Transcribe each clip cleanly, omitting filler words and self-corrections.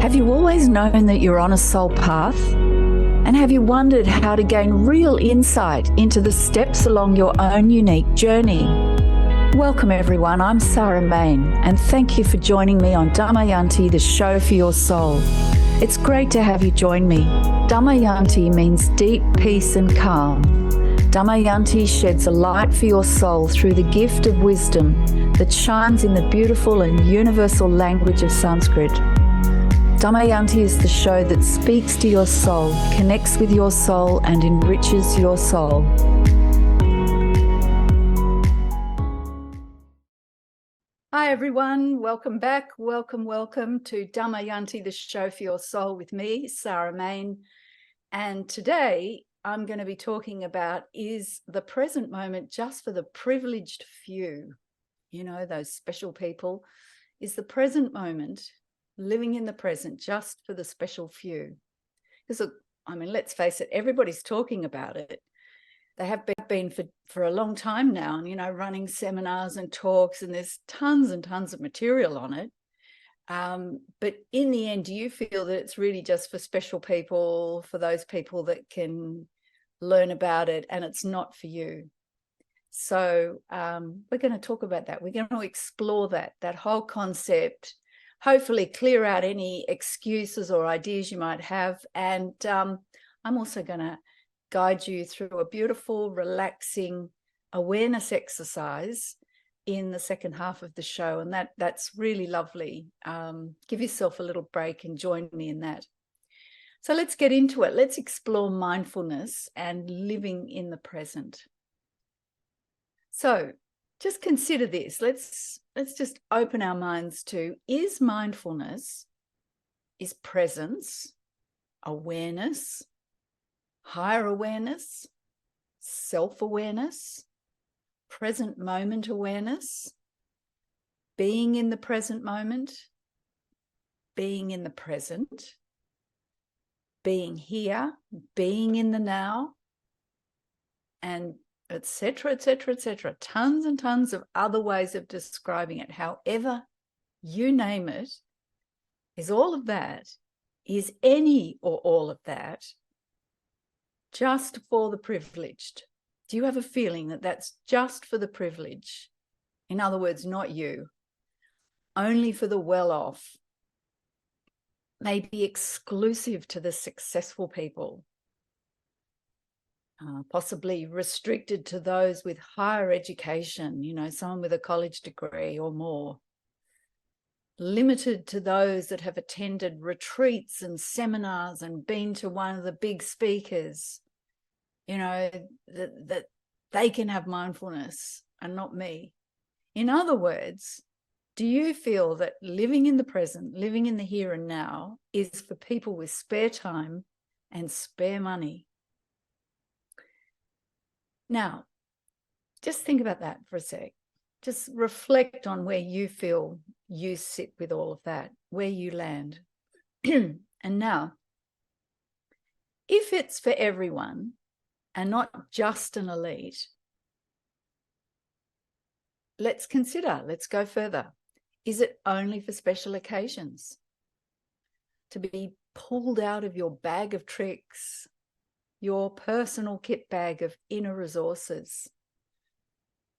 Have you always known that you're on a soul path? And have you wondered how to gain real insight into the steps along your own unique journey? Welcome everyone, I'm Sarah Main, and thank you for joining me on Damayanti, the show for your soul. It's great to have you join me. Damayanti means deep peace and calm. Damayanti sheds a light for your soul through the gift of wisdom that shines in the beautiful and universal language of Sanskrit. Damayanti is the show that speaks to your soul, connects with your soul, and enriches your soul. Hi everyone, welcome back. Welcome to Damayanti, the show for your soul with me, Sarah Main. And today I'm going to be talking about, is the present moment just for the privileged few? You know, those special people. Is the present moment, living in the present, just for the special few? Because, I mean, let's face it, everybody's talking about it. They have been for a long time now, and, you know, running seminars and talks, and there's tons and tons of material on it. But in the end, do you feel that it's really just for special people, for those people that can learn about it, and it's not for you? So we're going to talk about that. We're going to explore that whole concept, hopefully clear out any excuses or ideas you might have. And I'm also going to guide you through a beautiful, relaxing awareness exercise in the second half of the show. And that's really lovely. Give yourself a little break and join me in that. So let's get into it. Let's explore mindfulness and living in the present. So just consider this. Let's just open our minds to, is mindfulness, is presence, awareness, higher awareness, self-awareness, present moment awareness, being in the present moment, being in the present, being here, being in the now, and etc., etc., etc. Tons and tons of other ways of describing it. However you name it, is all of that, is any or all of that just for the privileged? Do you have a feeling that that's just for the privilege? In other words, not you, only for the well-off, maybe exclusive to the successful people, possibly restricted to those with higher education, you know, someone with a college degree or more, limited to those that have attended retreats and seminars and been to one of the big speakers, you know, that they can have mindfulness and not me. In other words, do you feel that living in the present, living in the here and now, is for people with spare time and spare money? Now, just think about that for a sec. Just reflect on where you feel you sit with all of that, where you land. And now, if it's for everyone and not just an elite, let's consider, let's go further. Is it only for special occasions? To be pulled out of your bag of tricks, your personal kit bag of inner resources,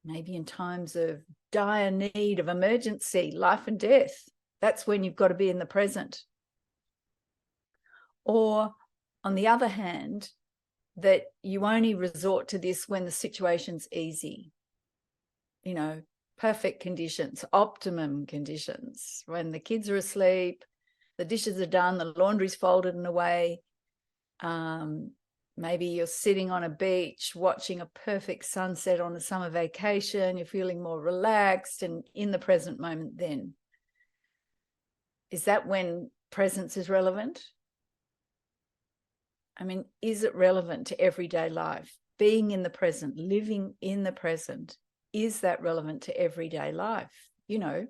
maybe in times of dire need, of emergency, life and death. That's when you've got to be in the present. Or on the other hand, that you only resort to this when the situation's easy, you know, perfect conditions, optimum conditions, when the kids are asleep, the dishes are done, the laundry's folded and away. Maybe you're sitting on a beach watching a perfect sunset on a summer vacation. You're feeling more relaxed and in the present moment then. Is that when presence is relevant? I mean, is it relevant to everyday life? Being in the present, living in the present, is that relevant to everyday life? You know,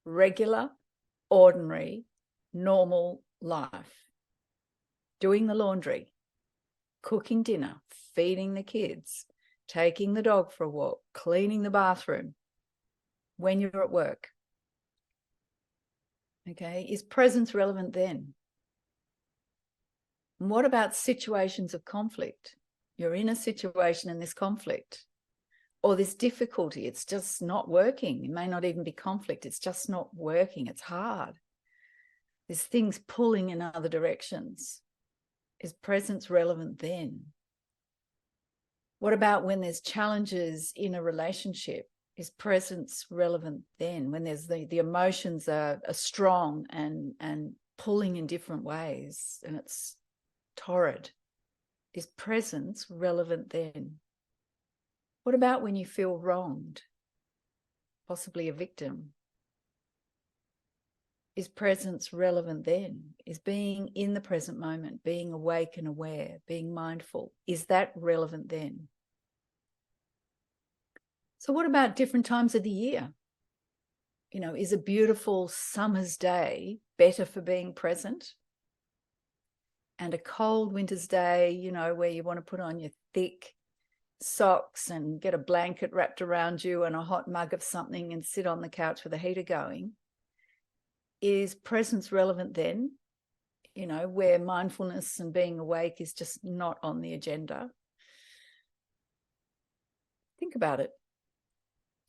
regular, ordinary, normal life. Doing the laundry, cooking dinner, feeding the kids, taking the dog for a walk, cleaning the bathroom, when you're at work. Okay, is presence relevant then? And what about situations of conflict? You're in a situation and this conflict or this difficulty, it's just not working. It may not even be conflict, it's just not working. It's hard. There's things pulling in other directions. Is presence relevant then? What about when there's challenges in a relationship? Is presence relevant then? When there's the emotions are strong and pulling in different ways and it's torrid. Is presence relevant then? What about when you feel wronged? Possibly a victim. Is presence relevant then? Is being in the present moment, being awake and aware, being mindful, is that relevant then? So what about different times of the year? You know, is a beautiful summer's day better for being present? And a cold winter's day, you know, where you want to put on your thick socks and get a blanket wrapped around you and a hot mug of something and sit on the couch with the heater going. Is presence relevant then? You know, where mindfulness and being awake is just not on the agenda. Think about it.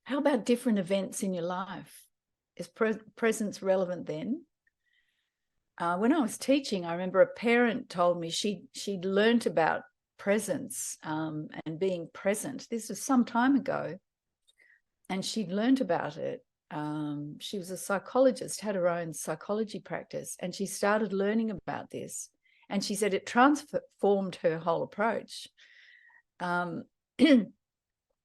How about different events in your life? Is presence relevant then? When I was teaching, I remember a parent told me she'd learnt about presence and being present. This was some time ago, and she'd learnt about it. She was a psychologist, had her own psychology practice, and she started learning about this. And she said it transformed her whole approach.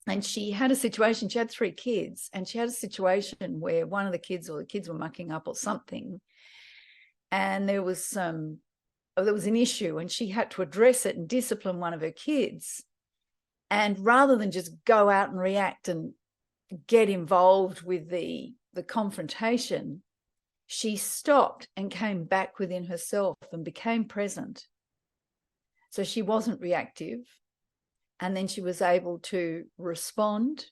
And she had a situation, she had 3 kids, and she had a situation where one of the kids or the kids were mucking up or something. And there was an issue and she had to address it and discipline one of her kids. And rather than just go out and react and get involved with the confrontation, she stopped and came back within herself and became present. So she wasn't reactive. And then she was able to respond,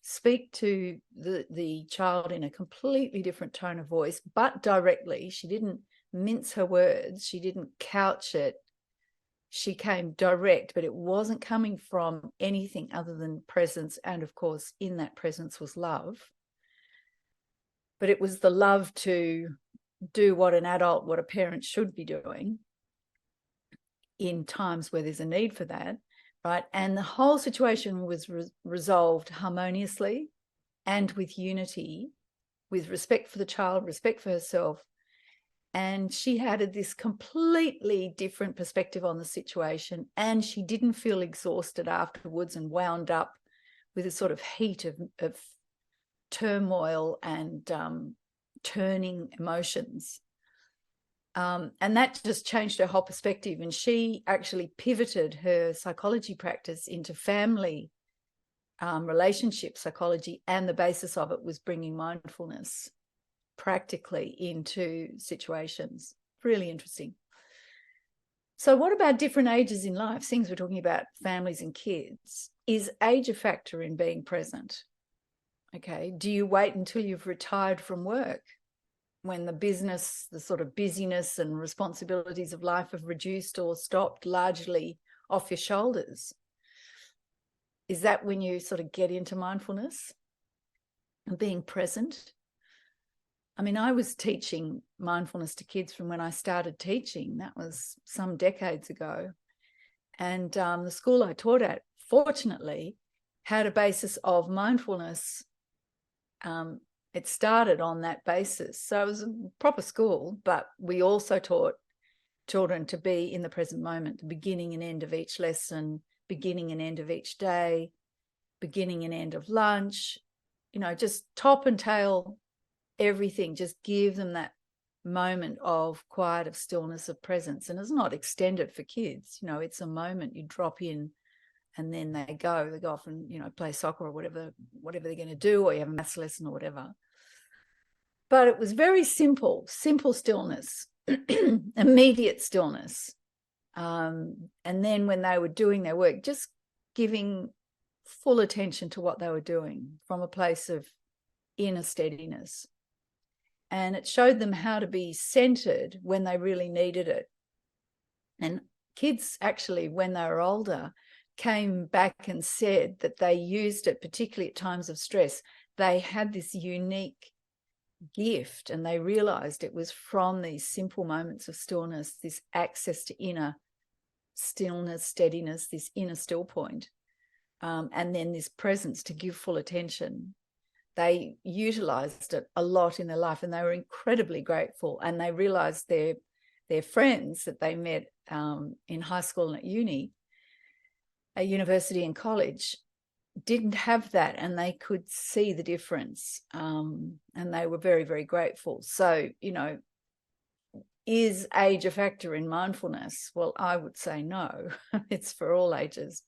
speak to the child in a completely different tone of voice, but directly. She didn't mince her words. She didn't couch it. She came direct, but it wasn't coming from anything other than presence. And of course, in that presence was love. But it was the love to do what a parent should be doing in times where there's a need for that, right? And the whole situation was resolved harmoniously and with unity, with respect for the child, respect for herself. And she had this completely different perspective on the situation, and she didn't feel exhausted afterwards and wound up with a sort of heat of turmoil and turning emotions. And that just changed her whole perspective. And she actually pivoted her psychology practice into family relationship psychology, and the basis of it was bringing mindfulness practically into situations. Really interesting. So what about different ages in life? Things we're talking about, families and kids. Is age a factor in being present? Okay. Do you wait until you've retired from work, when the sort of busyness and responsibilities of life have reduced or stopped largely off your shoulders? Is that when you sort of get into mindfulness and being present? I mean, I was teaching mindfulness to kids from when I started teaching. That was some decades ago. And the school I taught at, fortunately, had a basis of mindfulness. It started on that basis. So it was a proper school, but we also taught children to be in the present moment, the beginning and end of each lesson, beginning and end of each day, beginning and end of lunch, you know, just top and tail everything. Just give them that moment of quiet, of stillness, of presence. And it's not extended for kids. You know, it's a moment you drop in and then they go off and, you know, play soccer or whatever they're going to do, or you have a maths lesson or whatever. But it was very simple stillness, immediate stillness. And then when they were doing their work, just giving full attention to what they were doing from a place of inner steadiness. and it showed them how to be centered when they really needed it. And kids actually, when they were older, came back and said that they used it, particularly at times of stress. They had this unique gift, and they realized it was from these simple moments of stillness, this access to inner stillness, steadiness, this inner still point, and then this presence to give full attention. They utilized it a lot in their life, and they were incredibly grateful. And they realized their friends that they met in high school and at university and college didn't have that, and they could see the difference, and they were very, very grateful. So, is age a factor in mindfulness? Well, I would say no. It's for all ages.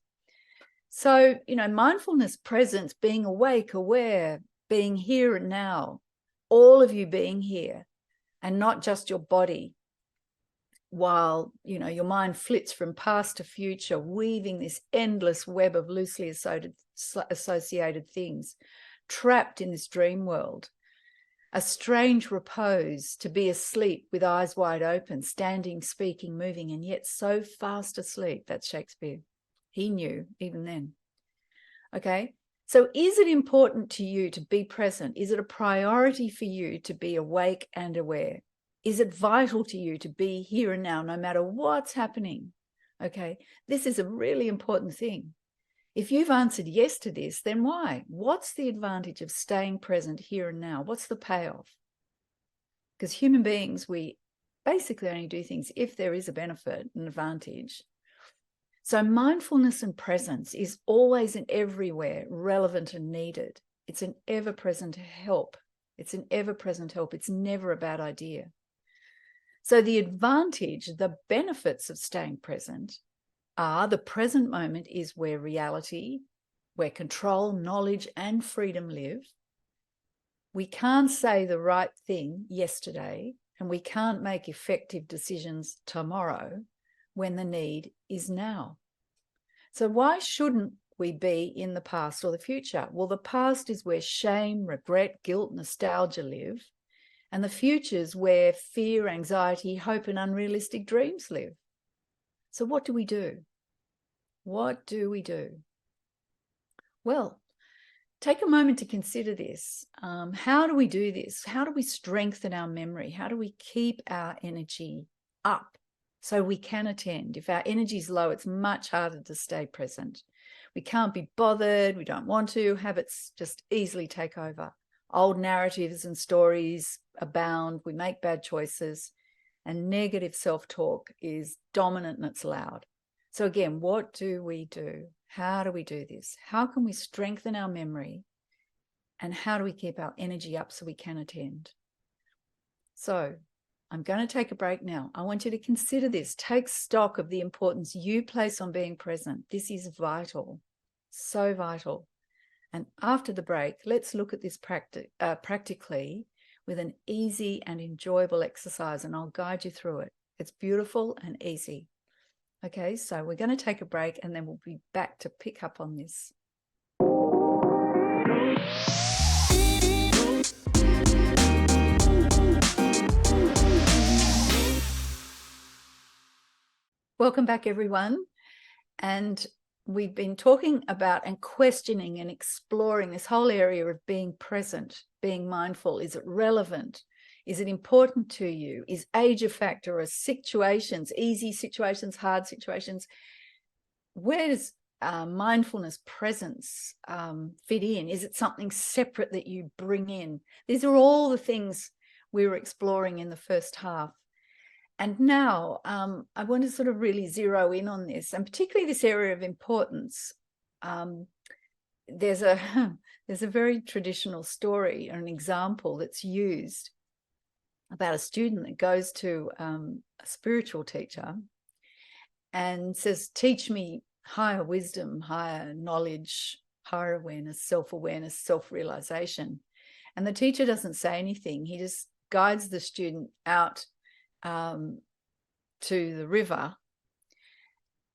So, mindfulness, presence, being awake, aware, being here and now, all of you being here, and not just your body, while, your mind flits from past to future, weaving this endless web of loosely associated things, trapped in this dream world. A strange repose to be asleep with eyes wide open, standing, speaking, moving, and yet so fast asleep. That's Shakespeare. He knew even then. Okay, so is it important to you to be present? Is it a priority for you to be awake and aware? Is it vital to you to be here and now, no matter what's happening? Okay, this is a really important thing. If you've answered yes to this, then why? What's the advantage of staying present here and now? What's the payoff? Because human beings, we basically only do things if there is a benefit, an advantage. So mindfulness and presence is always and everywhere relevant and needed. It's an ever-present help. It's an ever-present help. It's never a bad idea. So the advantage, the benefits of staying present are the present moment is where reality, where control, knowledge, and freedom live. We can't say the right thing yesterday, and we can't make effective decisions tomorrow when the need is now. So why shouldn't we be in the past or the future? Well, the past is where shame, regret, guilt, nostalgia live. And the future's where fear, anxiety, hope, and unrealistic dreams live. So what do we do? What do we do? Well, take a moment to consider this. How do we do this? How do we strengthen our memory? How do we keep our energy up so we can attend? If our energy is low, it's much harder to stay present. We can't be bothered. We don't want to. Habits just easily take over. Old narratives and stories abound. We make bad choices, and negative self-talk is dominant and it's loud. So again, what do we do? How do we do this? How can we strengthen our memory? And how do we keep our energy up so we can attend? So I'm going to take a break now. I want you to consider this. Take stock of the importance you place on being present. This is vital, so vital. And after the break, let's look at this practically with an easy and enjoyable exercise, and I'll guide you through it. It's beautiful and easy. Okay, so we're going to take a break, and then we'll be back to pick up on this. Welcome back, everyone. And we've been talking about and questioning and exploring this whole area of being present, being mindful. Is it relevant? Is it important to you? Is age a factor? Are situations, easy situations, hard situations? Where does mindfulness, presence fit in? Is it something separate that you bring in? These are all the things we were exploring in the first half. And now I want to sort of really zero in on this, and particularly this area of importance. There's a very traditional story or an example that's used about a student that goes to a spiritual teacher and says, teach me higher wisdom, higher knowledge, higher awareness, self-awareness, self-realization. And the teacher doesn't say anything. He just guides the student out to the river,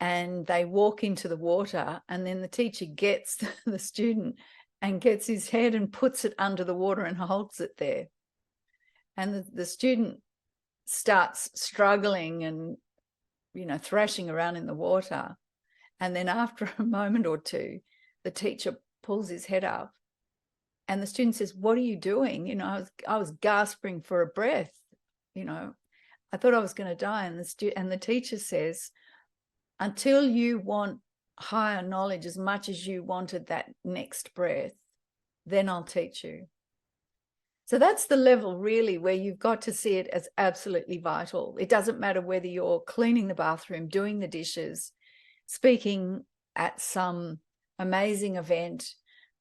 and they walk into the water, and then the teacher gets the student and gets his head and puts it under the water and holds it there. And the student starts struggling and, thrashing around in the water. And then after a moment or two, the teacher pulls his head up and the student says, "What are you doing?" I was gasping for a breath. I thought I was going to die. And the teacher says, "Until you want higher knowledge as much as you wanted that next breath, then I'll teach you." So that's the level really where you've got to see it as absolutely vital. It doesn't matter whether you're cleaning the bathroom, doing the dishes, speaking at some amazing event,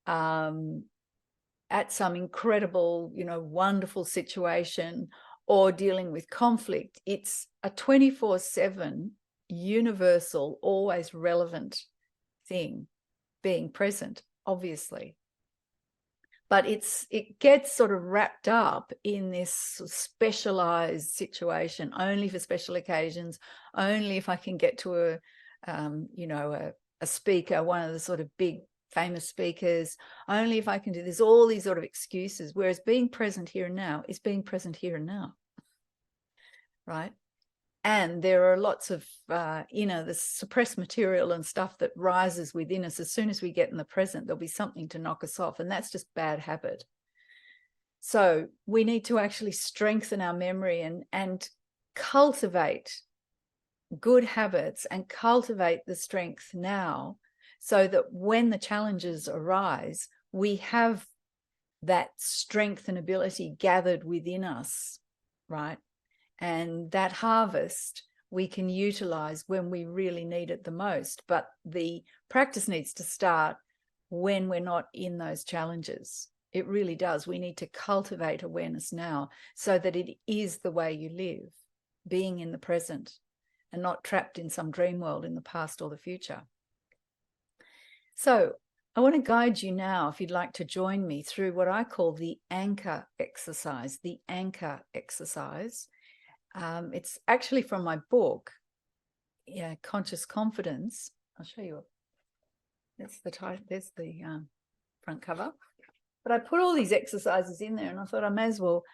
at some incredible, wonderful situation, or dealing with conflict. It's a 24/7 universal, always relevant thing, being present, obviously. But it gets sort of wrapped up in this specialized situation, only for special occasions, only if I can get to a speaker, one of the sort of big famous speakers, only if I can do this, all these sort of excuses. Whereas being present here and now is being present here and now, right? And there are lots of, the suppressed material and stuff that rises within us. As soon as we get in the present, there'll be something to knock us off. And that's just bad habit. So we need to actually strengthen our memory and cultivate good habits and cultivate the strength now, so that when the challenges arise, we have that strength and ability gathered within us, right? And that harvest we can utilize when we really need it the most. But the practice needs to start when we're not in those challenges. It really does. We need to cultivate awareness now so that it is the way you live, being in the present and not trapped in some dream world in the past or the future. So I want to guide you now, if you'd like to join me, through what I call the anchor exercise, the anchor exercise. It's actually from my book, Conscious Confidence. I'll show you. That's the title. There's the front cover. But I put all these exercises in there, and I thought I may as well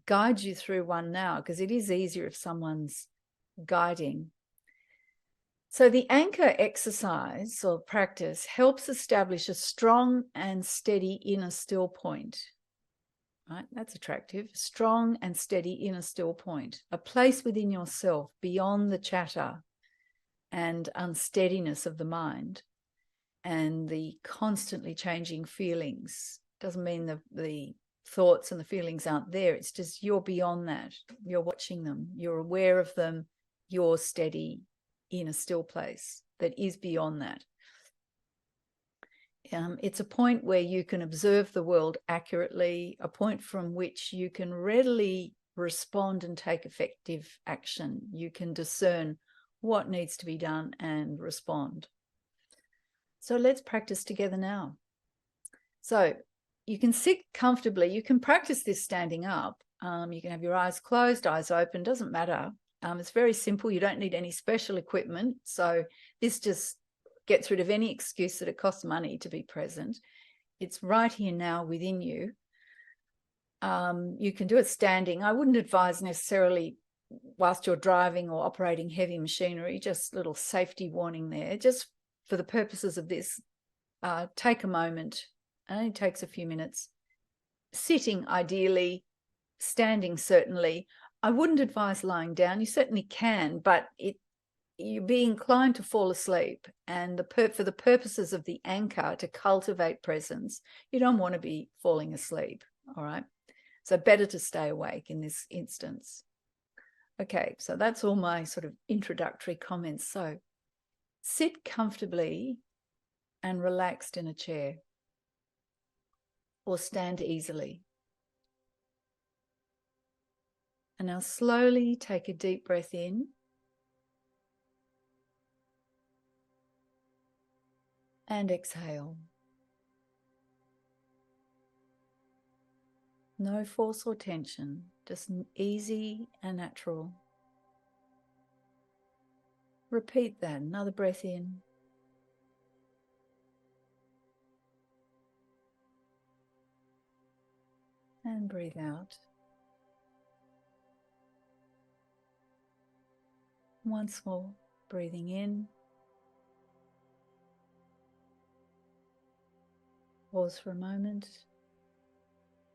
guide you through one now, because it is easier if someone's guiding. So the anchor exercise or practice helps establish a strong and steady inner still point. Right? That's attractive. Strong and steady inner still point, a place within yourself beyond the chatter and unsteadiness of the mind and the constantly changing feelings. Doesn't mean the thoughts and the feelings aren't there. It's just you're beyond that. You're watching them. You're aware of them. You're steady in a still place that is beyond that. It's a point where you can observe the world accurately, a point from which you can readily respond and take effective action. You can discern what needs to be done and respond. So let's practice together now. So you can sit comfortably. You can practice this standing up. You can have your eyes closed, eyes open, doesn't matter. It's very simple. You don't need any special equipment. So this just gets rid of any excuse that it costs money to be present. It's right here now within you. You can do it standing. I wouldn't advise necessarily whilst you're driving or operating heavy machinery, just a little safety warning there. Just for the purposes of this, take a moment. It only takes a few minutes. Sitting ideally, standing certainly. I wouldn't advise lying down. You certainly can, but you'd be inclined to fall asleep. And for the purposes of the anchor, to cultivate presence, you don't want to be falling asleep, all right? So better to stay awake in this instance. Okay, so that's all my sort of introductory comments. So sit comfortably and relaxed in a chair or stand easily. And now slowly take a deep breath in and exhale. No force or tension, just easy and natural. Repeat that, another breath in. And breathe out. Once more, breathing in. Pause for a moment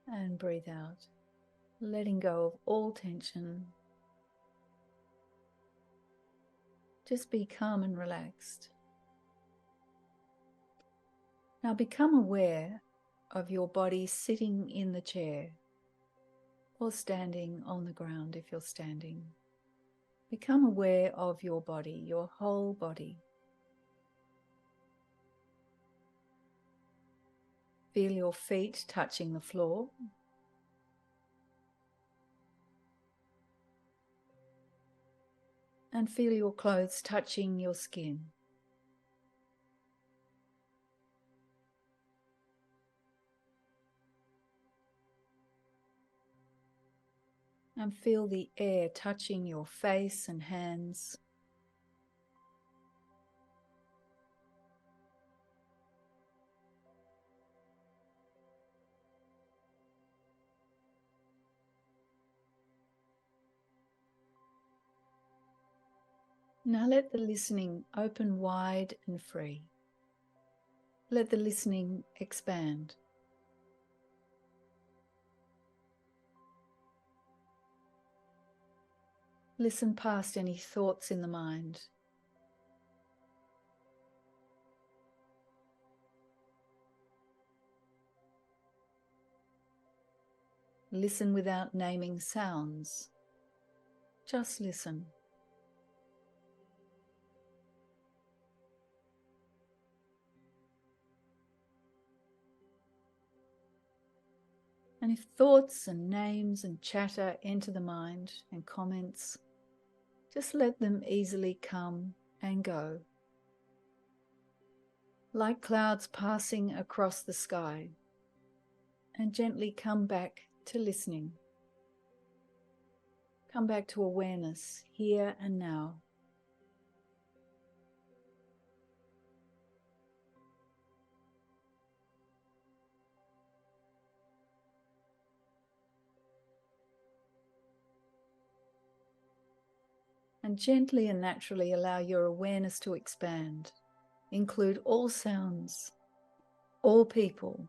and breathe out, letting go of all tension. Just be calm and relaxed. Now become aware of your body sitting in the chair or standing on the ground if you're standing. Become aware of your body, your whole body. Feel your feet touching the floor. And feel your clothes touching your skin. And feel the air touching your face and hands. Now let the listening open wide and free. Let the listening expand. Listen past any thoughts in the mind. Listen without naming sounds. Just listen. And if thoughts and names and chatter enter the mind and comments, just let them easily come and go, like clouds passing across the sky, and gently come back to listening. Come back to awareness here and now. And gently and naturally allow your awareness to expand. Include all sounds, all people,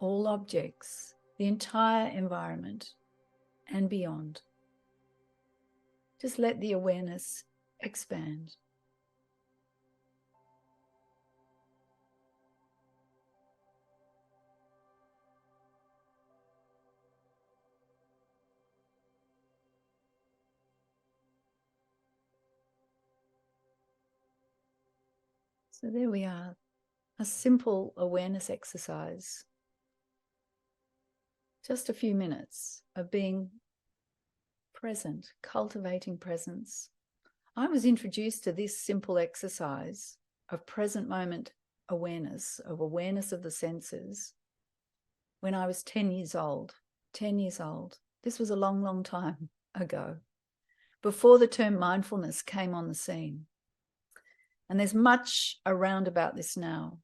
all objects, the entire environment, and beyond. Just let the awareness expand. So there we are, a simple awareness exercise. Just a few minutes of being present, cultivating presence. I was introduced to this simple exercise of present moment awareness, of awareness of the senses, when I was 10 years old. 10 years old. This was a long, long time ago, before the term mindfulness came on the scene. And there's much around about this now,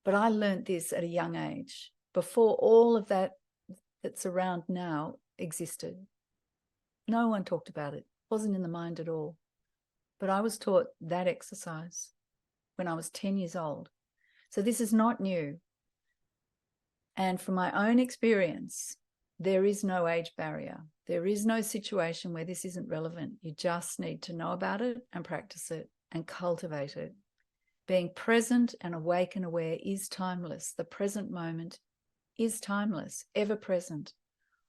but I learned this at a young age, before all of that that's around now existed. No one talked about it. It wasn't in the mind at all. But I was taught that exercise when I was 10 years old. So this is not new. And from my own experience, there is no age barrier. There is no situation where this isn't relevant. You just need to know about it and practice it and cultivate it. Being present and awake and aware is timeless. The present moment is timeless, ever present,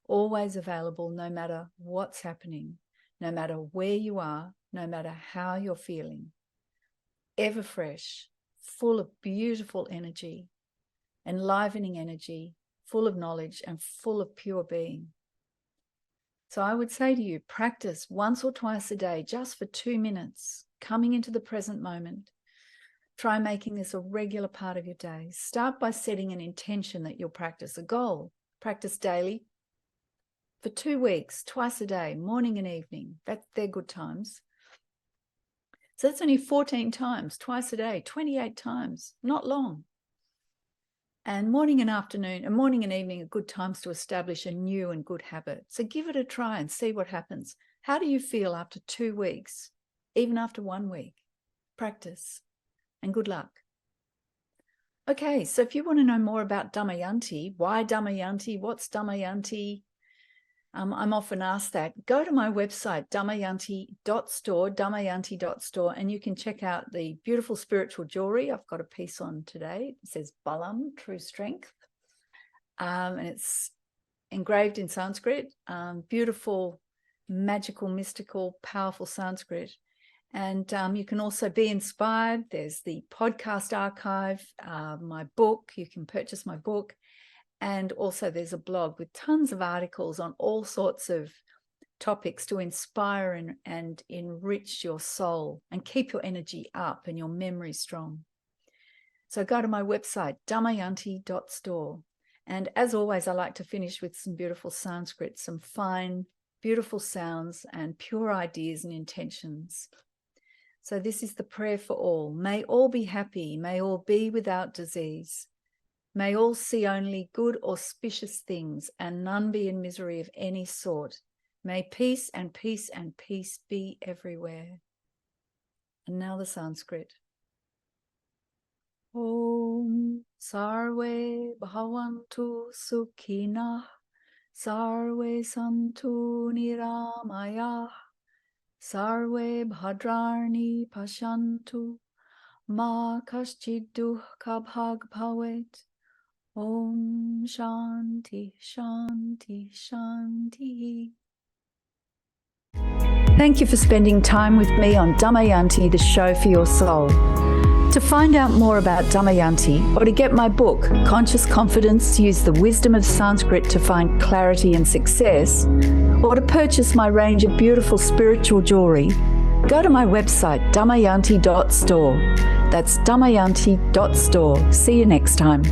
always available, no matter what's happening, no matter where you are, no matter how you're feeling. Ever fresh, full of beautiful energy, enlivening energy, full of knowledge and full of pure being. So I would say to you, practice once or twice a day, just for 2 minutes, coming into the present moment. Try making this a regular part of your day. Start by setting an intention that you'll practice, a goal. Practice daily for 2 weeks, twice a day, morning and evening. They're good times. So that's only 14 times, twice a day, 28 times, not long. And morning and afternoon, and morning and evening are good times to establish a new and good habit. So give it a try and see what happens. How do you feel after 2 weeks even after 1 week. Practice and good luck. Okay, so if you want to know more about Damayanti, why Damayanti, what's Damayanti, I'm often asked that. Go to my website, damayanti.store, and you can check out the beautiful spiritual jewelry. I've got a piece on today. It says Balam, true strength. And it's engraved in Sanskrit, beautiful, magical, mystical, powerful Sanskrit. And you can also be inspired. There's the podcast archive, my book. You can purchase my book. And also there's a blog with tons of articles on all sorts of topics to inspire and enrich your soul and keep your energy up and your memory strong. So go to my website, damayanti.store. And as always, I like to finish with some beautiful Sanskrit, some fine, beautiful sounds and pure ideas and intentions. So this is the prayer for all. May all be happy. May all be without disease. May all see only good auspicious things and none be in misery of any sort. May peace and peace and peace be everywhere. And now the Sanskrit. Om Sarve Bhavantu Sukhinah Sarve Santu Niramaya Sarve Bhadrarni Pashantu Ma Kaschid Dukkha Bhag Bhavet. Om Shanti Shanti Shanti. Thank you for spending time with me on Damayanti, the show for your soul. To find out more about Damayanti or to get my book, Conscious Confidence, Use the Wisdom of Sanskrit to Find Clarity and Success, or to purchase my range of beautiful spiritual jewelry, go to my website, damayanti.store. That's damayanti.store. See you next time.